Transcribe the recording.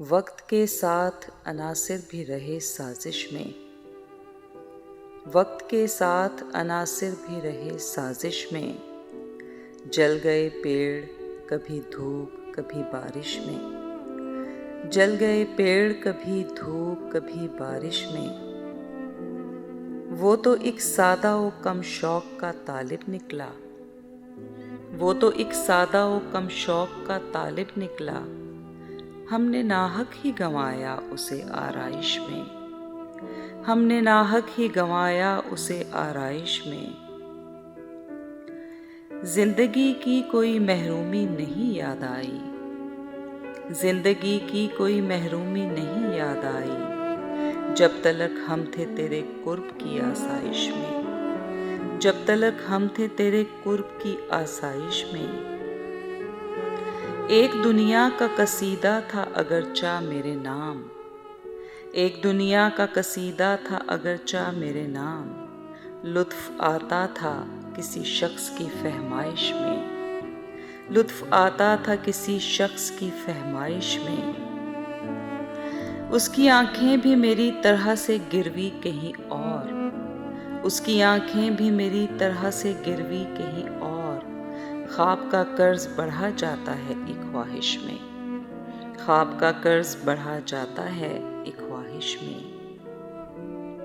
وقت کے ساتھ عناصر بھی رہے سازش میں، وقت کے ساتھ عناصر بھی رہے سازش میں، جل گئے پیڑ کبھی دھوپ کبھی بارش میں، جل گئے پیڑ کبھی دھوپ کبھی بارش میں۔ وہ تو ایک سادہ و کم شوق کا طالب نکلا، وہ تو ایک سادہ و کم شوق کا طالب نکلا، ہم نے ناحق ہی گنوایا اسے آرائش میں، ہم نے ناحق ہی گنوایا اسے آرائش میں۔ زندگی کی کوئی محرومی نہیں یاد آئی، زندگی کی کوئی محرومی نہیں یاد آئی، جب تلک ہم تھے تیرے قرب کی آسائش میں، جب تلک ہم تھے تیرے قرب کی آسائش میں۔ ایک دنیا کا قصیدہ تھا اگرچہ میرے نام، ایک دنیا کا قصیدہ تھا اگرچہ میرے نام، لطف آتا تھا کسی شخص کی فہمائش میں، لطف آتا تھا کسی شخص کی فہمائش میں۔ اس کی آنکھیں بھی میری طرح سے گروی کہیں اور، اس کی آنکھیں بھی میری طرح سے گروی کہیں اور، خواب کا قرض بڑھا جاتا ہے ایک خواہش میں، خواب کا قرض بڑھا جاتا ہے ایک خواہش میں۔